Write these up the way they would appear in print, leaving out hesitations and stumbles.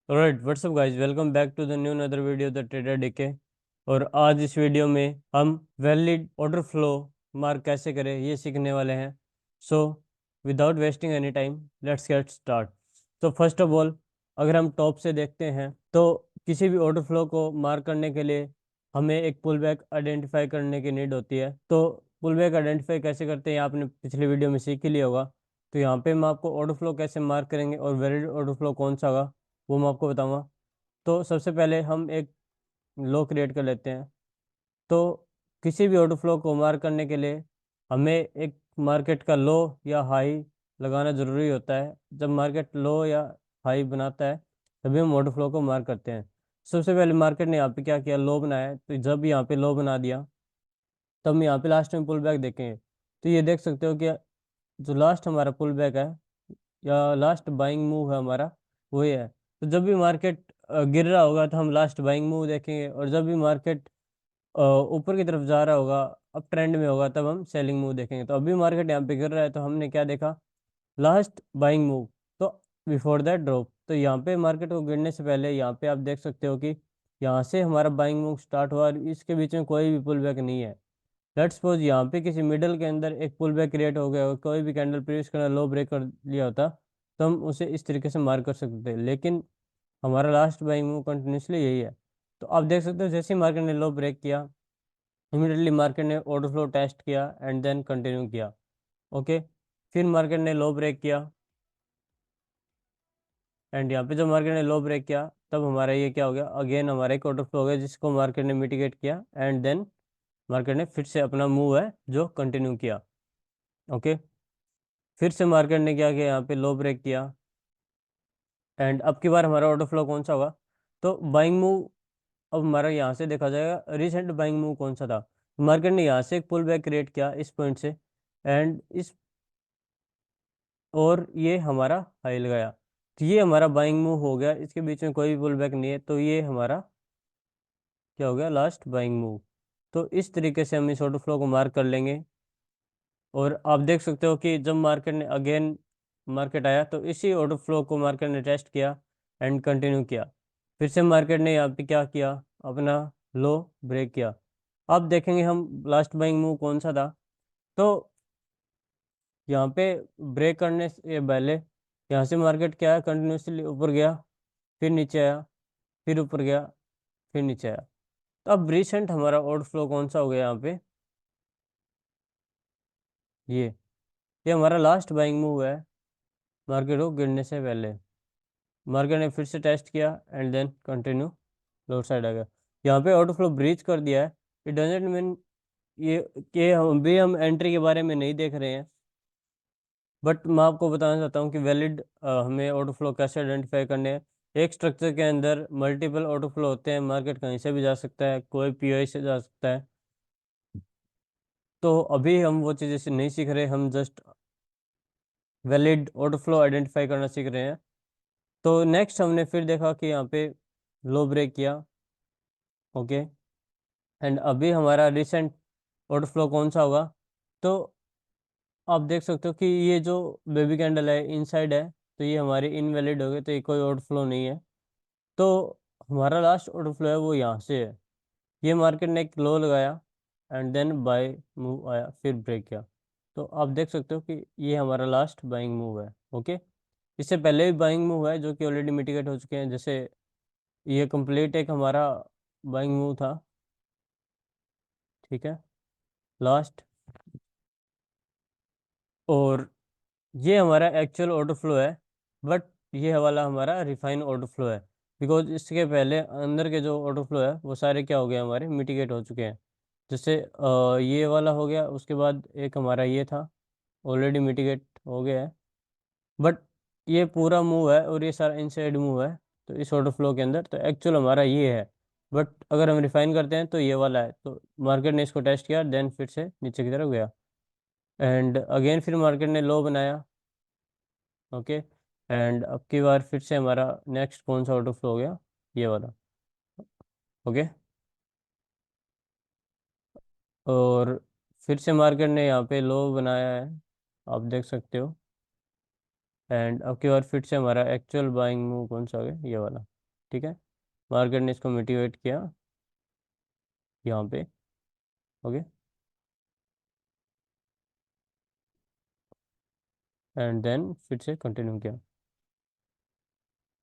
Right, what's up guys, welcome back to the new another video the trader DK. और आज इस video में हम वैलिड ऑर्डर फ्लो मार्क कैसे करें ये सीखने वाले हैं। So without wasting any time, let's get start. तो फर्स्ट ऑफ ऑल, अगर हम टॉप से देखते हैं तो किसी भी ऑर्डर फ्लो को मार्क करने के लिए हमें एक पुल बैक आइडेंटिफाई करने की नीड होती है। तो पुल बैक आइडेंटिफाई कैसे करते हैं ये आपने पिछले वीडियो में सीख ही लिया होगा। तो यहाँ पे हम आपको ऑर्डर फ्लो कैसे मार्क करेंगे और वैलिड ऑर्डर फ्लो कौन सा होगा वो मैं आपको बताऊंगा। तो सबसे पहले हम एक लो क्रिएट कर लेते हैं। तो किसी भी ऑर्डर फ्लो को मार्क करने के लिए हमें एक मार्केट का लो या हाई लगाना ज़रूरी होता है। जब मार्केट लो या हाई बनाता है तभी हम ऑर्डर फ्लो को मार्क करते हैं। सबसे पहले मार्केट ने यहाँ पे क्या किया, लो बनाया है। तो जब यहाँ पे लो बना दिया तब हम यहाँ पे लास्ट में पुल बैक देखेंगे। तो ये देख सकते हो कि जो लास्ट हमारा पुल बैक है या लास्ट बाइंग मूव है हमारा, वही है। तो जब भी मार्केट गिर रहा होगा तो हम लास्ट बाइंग मूव देखेंगे, और जब भी मार्केट ऊपर की तरफ जा रहा होगा, अब ट्रेंड में होगा, तब हम सेलिंग मूव देखेंगे। तो अभी मार्केट यहाँ पे गिर रहा है तो हमने क्या देखा, लास्ट बाइंग मूव। तो बिफोर दैट ड्रॉप, तो यहाँ पे मार्केट को गिरने से पहले यहाँ पे आप देख सकते हो कि यहाँ से हमारा बाइंग मूव स्टार्ट हुआ और इसके बीच में कोई भी पुल बैक नहीं है। लेट्स सपोज यहाँ पे किसी मिडल के अंदर एक पुल बैक क्रिएट हो गया और कोई भी कैंडल प्रीवियस करना लो ब्रेक कर लिया होता तो हम उसे इस तरीके से मार्क कर सकते थे, लेकिन हमारा लास्ट बाइंग मूव कंटिन्यूसली यही है। तो आप देख सकते हो जैसे ही मार्केट ने लो ब्रेक किया, इमीडिएटली मार्केट ने ऑर्डर फ्लो टेस्ट किया एंड देन कंटिन्यू किया। ओके, फिर मार्केट ने लो ब्रेक किया एंड यहाँ पे जब मार्केट ने लो ब्रेक किया तब हमारा ये क्या हो गया, अगेन हमारा एक ऑर्डर फ्लो हो गया जिसको मार्केट ने मिटिगेट किया एंड देन मार्केट ने फिर से अपना मूव है जो कंटिन्यू किया। ओके, फिर से मार्केट ने क्या किया, यहाँ पे लो ब्रेक किया एंड अब की बार हमारा ऑर्डर फ्लो कौन सा होगा, तो बाइंग मूव। अब हमारा यहाँ से देखा जाएगा रिसेंट बाइंग मूव कौन सा था। मार्केट ने यहाँ से एक पुल बैक क्रिएट किया इस पॉइंट से एंड इस, और ये हमारा हाई लगाया। तो ये हमारा बाइंग मूव हो गया, इसके बीच में कोई भी पुल बैक नहीं है, तो ये हमारा क्या हो गया, लास्ट बाइंग मूव। तो इस तरीके से हम इस ऑर्डर फ्लो को मार्क कर लेंगे। और आप देख सकते हो कि जब मार्केट ने अगेन मार्केट आया तो इसी ऑर्डर फ्लो को मार्केट ने टेस्ट किया एंड कंटिन्यू किया। फिर से मार्केट ने यहाँ पे क्या किया, अपना लो ब्रेक किया। अब देखेंगे हम लास्ट बाइंग मूव कौन सा था। तो यहाँ पे ब्रेक करने से पहले यहाँ से मार्केट क्या है, कंटिन्यूसली ऊपर गया, फिर नीचे आया, फिर ऊपर गया, फिर नीचे आया। तो अब रिसेंट हमारा ऑर्डर फ्लो कौन सा हो गया यहाँ पे, ये ये हमारा लास्ट बाइंग मूव है मार्केट को गिरने से पहले। मार्केट ने फिर से टेस्ट किया and then continue lower side आ गया। यहाँ पे ऑटो फ्लो ब्रीच कर दिया है, इट डजेंट मीन ये कि हम एंट्री के बारे में नहीं देख रहे हैं। बट मैं आपको बताना चाहता हूँ कि वैलिड हमें ऑटो फ्लो कैसे आइडेंटिफाई करने हैं। एक स्ट्रक्चर के अंदर मल्टीपल ऑटो फ्लो होते हैं, मार्केट कहीं से भी जा सकता है, कोई पीओआई से जा सकता है। तो अभी हम वो चीज़ ऐसे नहीं सीख रहे, हम just valid auto flow identify करना सीख रहे हैं। तो नेक्स्ट हमने फिर देखा कि यहाँ पे लो ब्रेक किया। ओके, एंड अभी हमारा रिसेंट ऑर्डर फ्लो कौन सा होगा, तो आप देख सकते हो कि ये जो बेबी कैंडल है इनसाइड है, तो ये हमारी इनवैलिड हो गई, तो ये कोई ऑर्डर फ्लो नहीं है। तो हमारा लास्ट ऑर्डर फ्लो है वो यहाँ से है। ये मार्केट ने एक लो लगाया एंड देन बाय मूव आया, फिर ब्रेक किया। तो आप देख सकते हो कि ये हमारा लास्ट बाइंग मूव है। ओके, इससे पहले भी बाइंग मूव है जो कि ऑलरेडी मिटिगेट हो चुके हैं, जैसे ये कंप्लीट एक हमारा बाइंग मूव था। ठीक है, लास्ट, और ये हमारा एक्चुअल ऑर्डर फ्लो है। बट ये वाला हमारा रिफाइन ऑर्डर फ्लो है, बिकॉज इसके पहले अंदर के जो ऑर्डर फ्लो है वो सारे क्या हो गए, हमारे मिटिगेट हो चुके हैं। जैसे ये वाला हो गया, उसके बाद एक हमारा ये था ऑलरेडी मिटिगेट हो गया है। बट ये पूरा मूव है और ये सारा इनसाइड मूव है, तो इस ऑर्डर फ्लो के अंदर तो एक्चुअल हमारा ये है। बट अगर हम रिफाइन करते हैं तो ये वाला है। तो मार्केट ने इसको टेस्ट किया, देन फिर से नीचे की तरफ गया एंड अगेन फिर मार्केट ने लो बनाया। ओके, एंड अब की बार फिर से हमारा नेक्स्ट कौन सा ऑटो फ्लो हो गया, ये वाला। ओके, और फिर से मार्केट ने यहाँ पे लो बनाया है, आप देख सकते हो। एंड अब की बार फिर से हमारा एक्चुअल बाइंग मूव कौन सा हो गया, ये वाला। ठीक है, मार्केट ने इसको मिटिगेट किया यहाँ पे। ओके, एंड देन फिर से कंटिन्यू किया।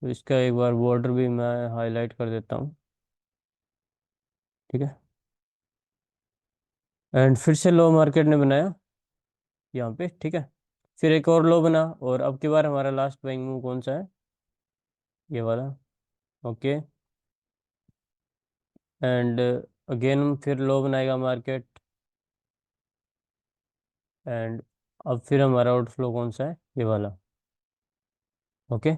तो इसका एक बार बॉर्डर भी मैं हाईलाइट कर देता हूँ। ठीक है, एंड फिर से लो मार्केट ने बनाया यहाँ पे। ठीक है, फिर एक और लो बना, और अब की बार हमारा लास्ट बाइंग मूव कौन सा है, ये वाला। ओके, एंड अगेन फिर लो बनाएगा मार्केट, एंड अब फिर हमारा आउटफ्लो कौन सा है, ये वाला। ओके,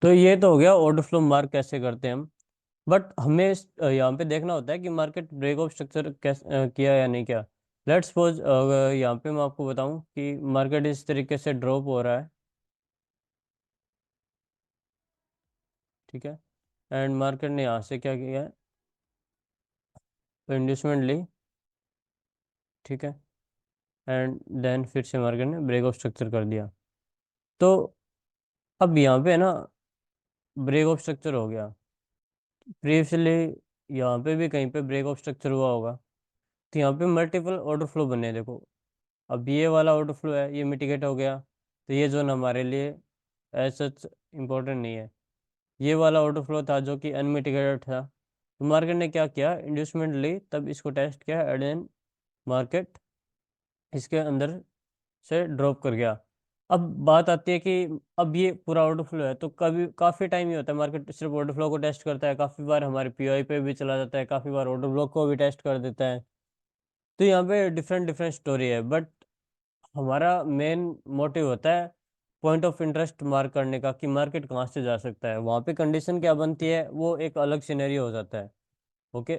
तो ये तो हो गया ऑर्डर फ्लो मार्क कैसे करते हैं हम। बट हमें यहाँ पे देखना होता है कि मार्केट ब्रेक ऑफ स्ट्रक्चर कैसे किया या नहीं किया। लेट्स सपोज यहाँ पे मैं आपको बताऊं कि मार्केट इस तरीके से ड्रॉप हो रहा है। ठीक है, एंड मार्केट ने यहाँ से क्या किया है, इंड्यूसमेंट ली। ठीक है, एंड देन फिर से मार्केट ने ब्रेक ऑफ स्ट्रक्चर कर दिया। तो अब यहाँ पे ना ब्रेक ऑफ स्ट्रक्चर हो गया। प्रीवियसली यहाँ पे भी कहीं पे ब्रेक ऑफ स्ट्रक्चर हुआ होगा, तो यहाँ पे मल्टीपल ऑर्डर फ्लो बने हैं, देखो। अब ये वाला ऑर्डर फ्लो है, ये मिटिगेट हो गया, तो ये जोन हमारे लिए एज सच इम्पोर्टेंट नहीं है। ये वाला ऑर्डर फ्लो था जो कि अनमिटिगेटेड था, तो मार्केट ने क्या किया, इंड्यूसमेंट ली, तब इसको टेस्ट किया, एंड देन मार्केट इसके अंदर से ड्रॉप कर गया। अब बात आती है कि अब ये पूरा ऑर्डर फ्लो है, तो कभी काफ़ी टाइम ही होता है मार्केट सिर्फ ऑर्डर फ्लो को टेस्ट करता है, काफ़ी बार हमारे पीओआई पे भी चला जाता है, काफ़ी बार ऑर्डर ब्लॉक को भी टेस्ट कर देता है। तो यहाँ पे डिफरेंट डिफरेंट स्टोरी है, बट हमारा मेन मोटिव होता है पॉइंट ऑफ इंटरेस्ट मार्क करने का, कि मार्केट कहाँ से जा सकता है, वहाँ पे कंडीशन क्या बनती है, वो एक अलग सिनेरियो हो जाता है। ओके,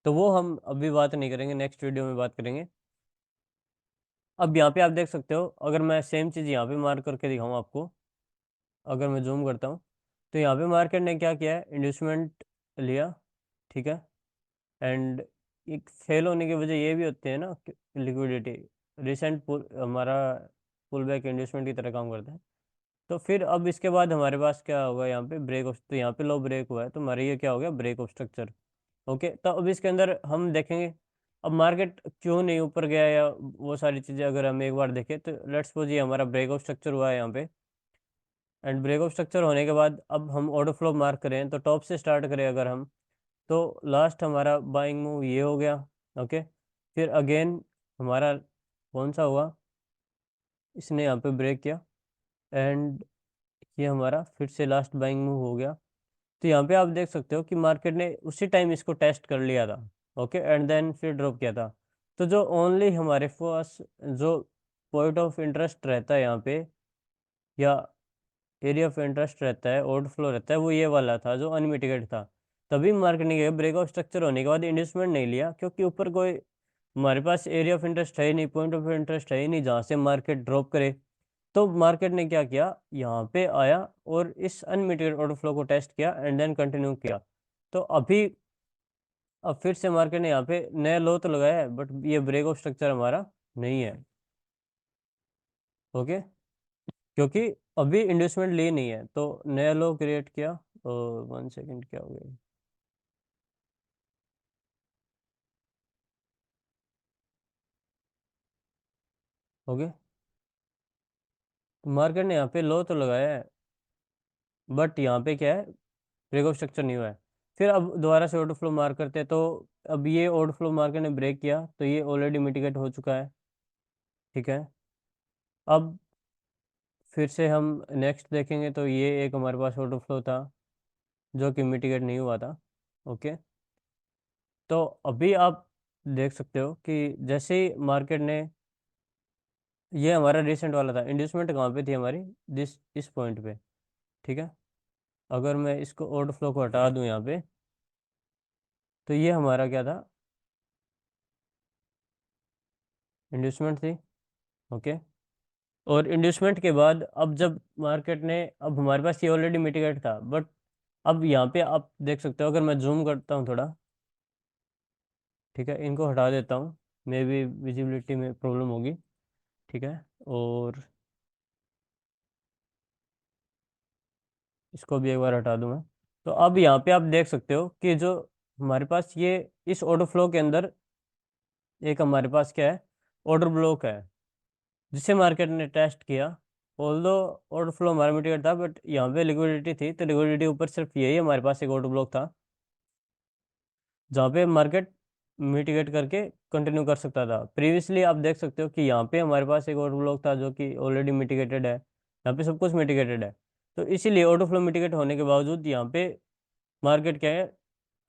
तो वो हम अभी बात नहीं करेंगे, नेक्स्ट वीडियो में बात करेंगे। अब यहाँ पे आप देख सकते हो, अगर मैं सेम चीज़ यहाँ पे मार्क करके दिखाऊँ आपको, अगर मैं जूम करता हूँ, तो यहाँ पे मार्केट ने क्या किया है, इंड्यूसमेंट लिया। ठीक है, एंड एक फेल होने की वजह ये भी होती है ना, लिक्विडिटी रिसेंट पुल हमारा पुल बैक इंड्यूसमेंट की तरह काम करता है। तो फिर अब इसके बाद हमारे पास क्या होगा, यहाँ पे ब्रेक ऑफ, तो यहाँ पे लो ब्रेक हुआ है, तो हमारे ये क्या हो गया, ब्रेक ऑफ स्ट्रक्चर। ओके, तो अब इसके अंदर हम देखेंगे अब मार्केट क्यों नहीं ऊपर गया, या वो सारी चीज़ें अगर हम एक बार देखें, तो लेट्स सपोज ये हमारा ब्रेक ऑफ स्ट्रक्चर हुआ है यहाँ पे, एंड ब्रेक ऑफ स्ट्रक्चर होने के बाद अब हम ऑर्डर फ्लो मार्क करें, तो टॉप से स्टार्ट करें अगर हम, तो लास्ट हमारा बाइंग मूव ये हो गया। ओके, फिर अगेन हमारा कौन सा हुआ, इसने यहाँ पे ब्रेक किया, एंड ये हमारा फिर से लास्ट बाइंग मूव हो गया। तो यहाँ पे आप देख सकते हो कि मार्केट ने उसी टाइम इसको टेस्ट कर लिया था। ओके, एंड देन फिर ड्रॉप किया था। तो जो ओनली हमारे पास जो पॉइंट ऑफ इंटरेस्ट रहता है यहाँ पे, या एरिया ऑफ इंटरेस्ट रहता है, ऑर्डर फ्लो रहता है, वो ये वाला था जो अनमिटिगेट था। तभी मार्केट ने ब्रेक ऑफ स्ट्रक्चर होने के बाद इन्वेस्टमेंट नहीं लिया, क्योंकि ऊपर कोई हमारे पास एरिया ऑफ इंटरेस्ट है ही नहीं, पॉइंट ऑफ इंटरेस्ट है ही नहीं जहाँ से मार्केट ड्रॉप करे। तो मार्केट ने क्या किया, यहाँ पे आया और इस अनमिटिगेट ऑर्डर फ्लो को टेस्ट किया, एंड देन कंटिन्यू किया। तो अभी अब फिर से मार्केट ने यहाँ पे नया लो तो लगाया है, बट ये ब्रेक ऑफ स्ट्रक्चर हमारा नहीं है। ओके, क्योंकि अभी इन्वेस्टमेंट ली नहीं है, तो नया लो क्रिएट किया। और 1 सेकंड, क्या हो गया, ओके, तो मार्केट ने यहाँ पे लो तो लगाया है, बट यहाँ पे क्या है, ब्रेक ऑफ स्ट्रक्चर नहीं हुआ है। फिर अब दोबारा से ऑर्डर फ्लो मार्क करते हैं, तो अब ये ऑर्डर फ्लो मार्केट ने ब्रेक किया, तो ये ऑलरेडी मिटिगेट हो चुका है। ठीक है, अब फिर से हम नेक्स्ट देखेंगे, तो ये एक हमारे पास ऑर्डर फ्लो था जो कि मिटिगेट नहीं हुआ था। ओके, तो अभी आप देख सकते हो कि जैसे ही मार्केट ने, ये हमारा रिसेंट वाला था, इंड्यूसमेंट कहाँ पे थी हमारी, इस पॉइंट पे। ठीक है, अगर मैं इसको ऑर्डर फ्लो को हटा दूं यहाँ पे, तो ये हमारा क्या था, इंड्यूसमेंट थी। ओके, और इंड्यूसमेंट के बाद अब जब मार्केट ने, अब हमारे पास ये ऑलरेडी मिटिगेट था, बट अब यहाँ पे आप देख सकते हो, अगर मैं जूम करता हूँ थोड़ा, ठीक है, इनको हटा देता हूँ, मे बी विजिबिलिटी में प्रॉब्लम होगी। ठीक है, और इसको भी एक बार हटा दूँ मैं, तो अब यहाँ पे आप देख सकते हो कि जो हमारे पास ये इस ऑर्डर फ्लो के अंदर एक हमारे पास क्या है, ऑर्डर ब्लॉक है, जिसे मार्केट ने टेस्ट किया। ऑल्दो ऑर्डर फ्लो हमारा मिटिगेट था, बट यहाँ पे लिक्विडिटी थी, तो लिक्विडिटी ऊपर सिर्फ यही हमारे पास एक ऑर्डर ब्लॉक था, जहाँ पे मार्केट मिटिगेट करके कंटिन्यू कर सकता था। प्रीवियसली आप देख सकते हो कि यहाँ पे हमारे पास एक ऑर्डर ब्लॉक था जो कि ऑलरेडी मिटिगेटेड है, यहाँ पे सब कुछ मिटिगेटेड है। तो इसीलिए ऑर्डर फ्लो मिटिगेट होने के बावजूद यहाँ पे मार्केट क्या है,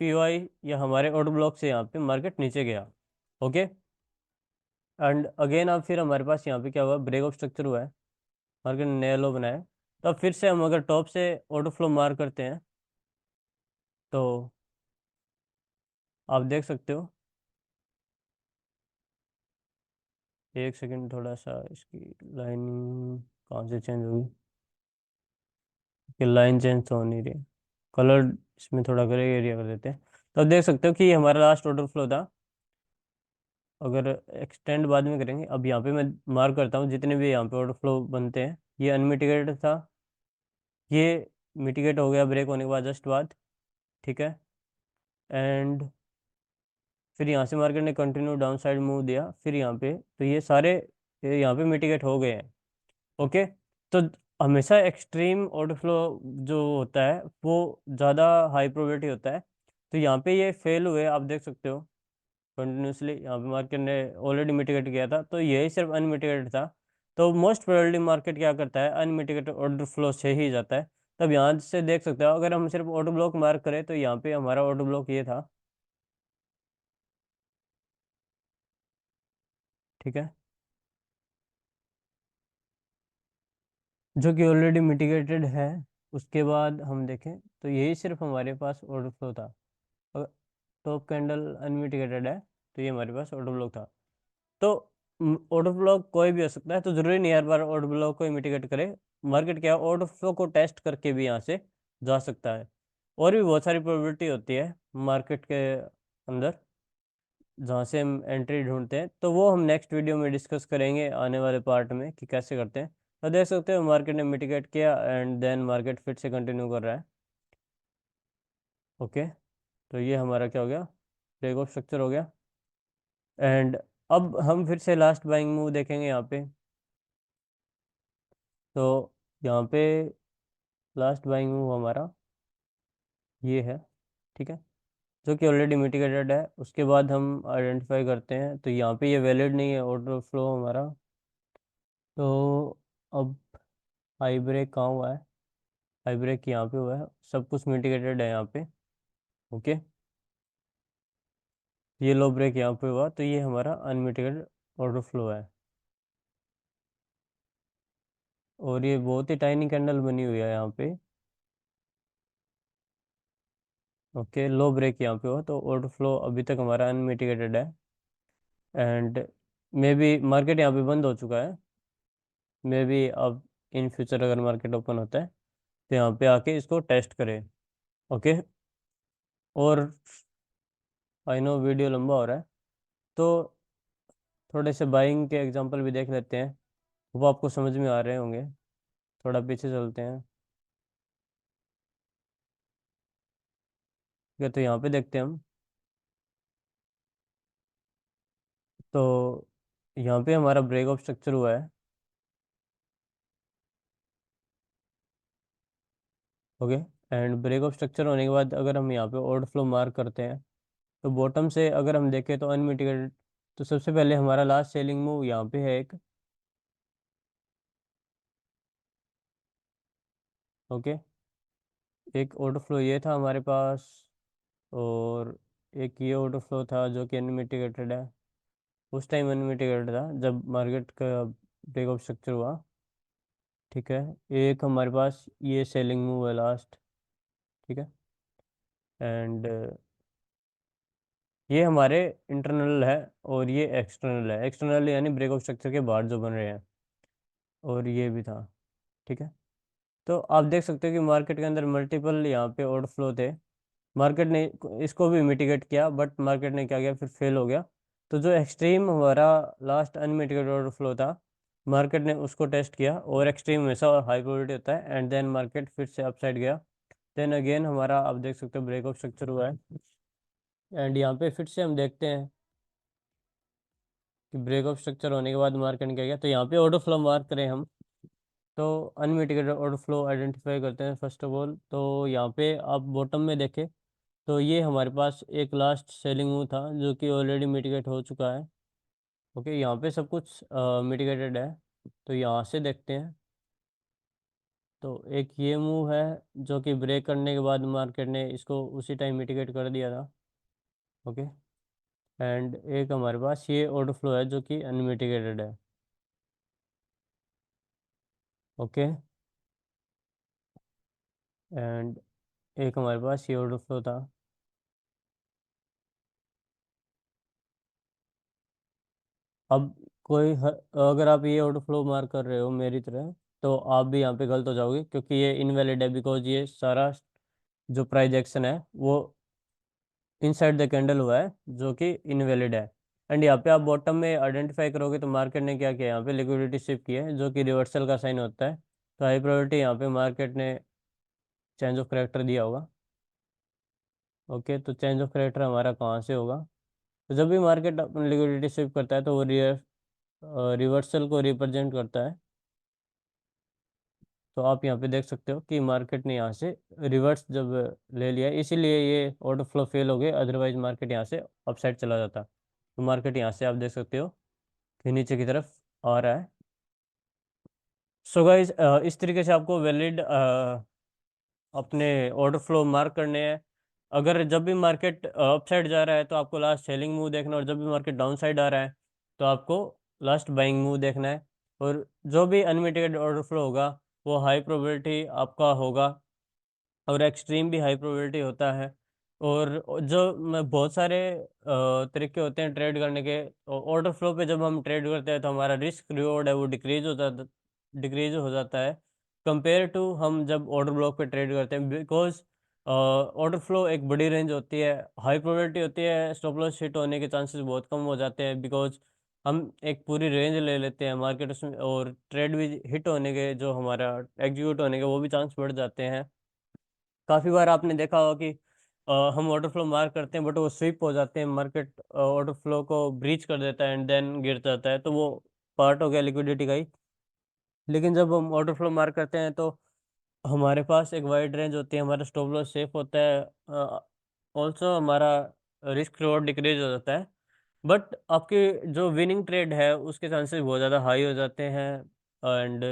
पीवाई या हमारे ऑर्डर ब्लॉक से यहाँ पे मार्केट नीचे गया। ओके, एंड अगेन अब फिर हमारे पास यहाँ पे क्या हुआ, ब्रेक ऑफ स्ट्रक्चर हुआ है, मार्केट ने नया लो बनाया। तो अब फिर से हम अगर टॉप से ऑर्डर फ्लो मार करते हैं तो आप देख सकते हो, एक सेकंड, थोड़ा सा इसकी लाइनिंग कहाँ से चेंज होगी, कि लाइन चेंज तो हो नहीं रही, कलर इसमें थोड़ा ग्रे एरिया कर देते हैं। तो आप देख सकते हो कि ये हमारा लास्ट ऑर्डर फ्लो था। अगर एक्सटेंड बाद में करेंगे, अब यहाँ पे मैं मार्क करता हूँ जितने भी यहाँ पे ऑर्डर फ्लो बनते हैं, ये अनमिटिगेटेड था, ये मिटिगेट हो गया ब्रेक होने के बाद जस्ट बाद, ठीक है। एंड फिर यहाँ से मार्केट ने कंटिन्यू डाउन साइड मूव दिया, फिर यहाँ पे तो ये सारे ये यहाँ पे मिटिगेट हो गए हैं। ओके, तो हमेशा एक्सट्रीम ऑर्डर फ्लो जो होता है वो ज़्यादा हाई प्रोबेबिलिटी होता है। तो यहाँ पे ये फेल हुए, आप देख सकते हो कंटिन्यूसली यहाँ पे मार्केट ने ऑलरेडी मिटिगेट किया था, तो यही सिर्फ अनमिटिगेटेड था। तो मोस्ट प्रोबेबली मार्केट क्या करता है, अनमिटिगेटेड ऑर्डर फ्लो से ही जाता है। तब यहाँ से देख सकते हो, अगर हम सिर्फ ऑर्डर ब्लॉक मार्क करें तो यहाँ पे हमारा ऑर्डर ब्लॉक ये था, ठीक है, जो कि ऑलरेडी मिटिगेटेड है। उसके बाद हम देखें तो यही सिर्फ हमारे पास ऑर्डर फ्लो था। अगर टॉप कैंडल अनमिटिगेटेड है तो ये हमारे पास ऑर्डर ब्लॉक था। तो ऑर्डर ब्लॉक कोई भी हो सकता है, तो जरूरी नहीं हर बार ऑर्डर ब्लॉक को ही मिटिगेट करे। मार्केट क्या ऑर्डर फ्लो को टेस्ट करके भी यहाँ से जा सकता है। और भी बहुत सारी प्रोबेबिलिटी होती है मार्केट के अंदर, जहाँ से हम एंट्री ढूंढते हैं, तो वो हम नेक्स्ट वीडियो में डिस्कस करेंगे आने वाले पार्ट में कि कैसे करते हैं। तो देख सकते हो मार्केट ने मिटिगेट किया एंड देन मार्केट फिर से कंटिन्यू कर रहा है। ओके, तो ये हमारा क्या हो गया, ब्रेक ऑफ स्ट्रक्चर हो गया। एंड अब हम फिर से लास्ट बाइंग मूव देखेंगे यहाँ पे। तो यहाँ पे लास्ट बाइंग मूव हमारा ये है, ठीक है, जो कि ऑलरेडी मिटिगेटेड है। उसके बाद हम आइडेंटिफाई करते हैं, तो यहाँ पे ये वैलिड नहीं है ऑर्डर फ्लो हमारा। तो अब हाई ब्रेक कहाँ हुआ है, हाई ब्रेक यहाँ पे हुआ है, सब कुछ मिटिगेटेड है यहाँ पे। ओके, ये लो ब्रेक यहाँ पे हुआ, तो ये हमारा अनमिटिगेटेड ऑर्डर फ्लो है। और ये बहुत ही टाइनी कैंडल बनी हुई है यहाँ पे। ओके, लो ब्रेक यहाँ पे हुआ, तो ऑर्डर फ्लो अभी तक हमारा अनमिटिगेटेड है। एंड मे बी मार्केट यहाँ पे बंद हो चुका है, मे बी अब इन फ्यूचर अगर मार्केट ओपन होता है तो यहाँ पे आके इसको टेस्ट करें। ओके, और आई नो वीडियो लंबा हो रहा है, तो थोड़े से बाइंग के एग्जांपल भी देख लेते हैं, वो आपको समझ में आ रहे होंगे। थोड़ा पीछे चलते हैं, ठीक है, तो यहाँ पे देखते हैं हम। तो यहाँ पे हमारा ब्रेक ऑफ स्ट्रक्चर हुआ है। Okay, and break of structure होने के बाद अगर हम यहाँ पे ऑर्डर फ्लो मार्क करते हैं, तो बॉटम से अगर हम देखें तो अनमिटिगेटेड। तो सबसे पहले हमारा लास्ट सेलिंग मूव यहाँ पे है एक। ओके, एक ऑर्डर फ्लो ये था हमारे पास, और एक ये ऑर्डर फ्लो था जो कि अनमिटिगेटेड है। उस टाइम अनमिटिगेटेड था जब मार्केट का ब्रेक ऑफ स्ट्रक्चर हुआ, ठीक है। एक हमारे पास ये सेलिंग मूव है लास्ट, ठीक है। एंड ये हमारे इंटरनल है, और ये एक्सटर्नल है। एक्सटर्नल यानी ब्रेक ऑफ स्ट्रक्चर के बाहर जो बन रहे हैं, और ये भी था, ठीक है। तो आप देख सकते हो कि मार्केट के अंदर मल्टीपल यहाँ पे ऑर्डर फ्लो थे। मार्केट ने इसको भी मिटिगेट किया, बट मार्केट ने क्या किया, फिर फेल हो गया। तो जो एक्सट्रीम हमारा लास्ट अनमिटिगेटेड ऑर्डर फ्लो था, मार्केट ने उसको टेस्ट किया, और एक्सट्रीम हमेशा हाई प्रोबेबिलिटी होता है, एंड देन मार्केट फिर से अपसाइड गया। देन अगेन हमारा आप देख सकते हो ब्रेक ऑफ स्ट्रक्चर हुआ है। एंड यहाँ पे फिर से हम देखते हैं कि ब्रेक ऑफ स्ट्रक्चर होने के बाद मार्केट क्या गया। तो यहाँ पे ऑर्डर फ्लो मार्क करें हम, तो अनमिटिगेटेड ऑर्डर फ्लो आइडेंटिफाई करते हैं फर्स्ट ऑफ ऑल। तो यहाँ पे आप बॉटम में देखें तो ये हमारे पास एक लास्ट सेलिंग मूव था जो कि ऑलरेडी मिटिगेट हो चुका है। ओके, यहाँ पे सब कुछ मिटिगेटेड है। तो यहाँ से देखते हैं, तो एक ये मूव है जो कि ब्रेक करने के बाद मार्केट ने इसको उसी टाइम मिटिगेट कर दिया था। ओके, एंड एक हमारे पास ये ऑर्डर फ्लो है जो कि अनमिटिगेटेड है। ओके, एंड एक हमारे पास ये ऑर्डर फ्लो था। अब अगर आप ये ऑर्डर फ्लो मार्क कर रहे हो मेरी तरह, तो आप भी यहाँ पे गलत हो जाओगे क्योंकि ये इनवैलिड है, बिकॉज ये सारा जो प्राइस एक्शन है वो इनसाइड द कैंडल हुआ है जो कि इनवैलिड है। एंड यहाँ पे आप बॉटम में आइडेंटिफाई करोगे तो मार्केट ने क्या किया, यहाँ पे लिक्विडिटी शिफ्ट की है जो कि रिवर्सल का साइन होता है। तो हाई प्रोबेबिलिटी यहाँ पे मार्केट ने चेंज ऑफ करेक्टर दिया होगा। ओके, तो चेंज ऑफ करेक्टर हमारा कहाँ से होगा, तो जब भी मार्केट अपनी लिक्विडिटी शिफ्ट करता है तो वो रिवर्सल को रिप्रेजेंट करता है। तो आप यहाँ पे देख सकते हो कि मार्केट ने यहाँ से रिवर्स जब ले लिया, इसीलिए ये ऑर्डर फ्लो फेल हो गए, अदरवाइज मार्केट यहाँ से अपसाइड चला जाता। तो मार्केट यहाँ से आप देख सकते हो कि नीचे की तरफ आ रहा है। सो गाइज, इस तरीके से आपको वैलिड अपने ऑर्डर फ्लो मार्क करने हैं। अगर जब भी मार्केट अपसाइड जा रहा है तो आपको लास्ट सेलिंग मूव देखना है, और जब भी मार्केट डाउन साइड आ रहा है तो आपको लास्ट बाइंग मूव देखना है। और जो भी अनमिटिगेटेड ऑर्डर फ्लो होगा वो हाई प्रोबेबिलिटी आपका होगा, और एक्सट्रीम भी हाई प्रोबेबिलिटी होता है। और जो बहुत सारे तरीके होते हैं ट्रेड करने के। ऑर्डर फ्लो पे जब हम ट्रेड करते हैं तो हमारा रिस्क रिवॉर्ड है वो डिक्रीज हो जाता है कंपेयर टू हम जब ऑर्डर ब्लॉक पे ट्रेड करते हैं, बिकॉज ऑर्डर फ्लो एक बड़ी रेंज होती है, हाई प्रोबेबिलिटी होती है, स्टॉप लॉस हिट होने के चांसेस बहुत कम हो जाते हैं, बिकॉज हम एक पूरी रेंज ले लेते हैं मार्केट उसमें, और ट्रेड भी हिट होने के, जो हमारा एग्जीक्यूट होने के, वो भी चांस बढ़ जाते हैं। काफ़ी बार आपने देखा होगा कि हम ऑर्डर फ्लो मार्क करते हैं बट वो स्विप हो जाते हैं, मार्केट ऑर्डर फ्लो को ब्रीच कर देता है एंड देन गिर जाता है, तो वो पार्ट हो गया लिक्विडिटी का ही। लेकिन जब हम ऑर्डर फ्लो मार्क करते हैं तो हमारे पास एक वाइड रेंज होती है, हमारा स्टॉप लॉस सेफ होता है, ऑल्सो हमारा रिस्क रिवॉर्ड डिक्रीज हो जाता है। बट आपकी जो विनिंग ट्रेड है उसके चांसेस बहुत ज़्यादा हाई हो जाते हैं। एंड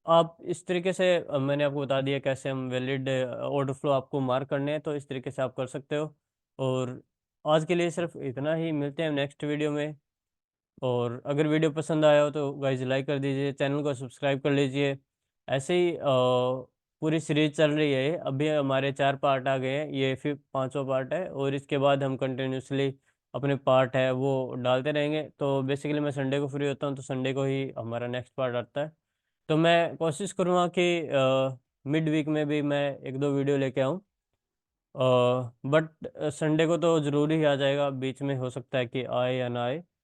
आप इस तरीके से मैंने आपको बता दिया कैसे हम वैलिड ऑर्डर फ्लो आपको मार्क करने हैं, तो इस तरीके से आप कर सकते हो। और आज के लिए सिर्फ इतना ही, मिलते हैं नेक्स्ट वीडियो में। और अगर वीडियो पसंद आया हो तो गाइज लाइक कर दीजिए, चैनल को सब्सक्राइब कर लीजिए। ऐसे ही पूरी सीरीज चल रही है, अभी हमारे 4 पार्ट आ गए हैं, ये फिर 5वां पार्ट है, और इसके बाद हम कंटिन्यूसली अपने पार्ट है वो डालते रहेंगे। तो बेसिकली मैं संडे को फ्री होता हूँ, तो संडे को ही हमारा नेक्स्ट पार्ट आता है। तो मैं कोशिश करूँगा कि मिड वीक में भी मैं 1-2 वीडियो लेके आऊँ, बट संडे को तो ज़रूर ही आ जाएगा, बीच में हो सकता है कि आए या ना आए।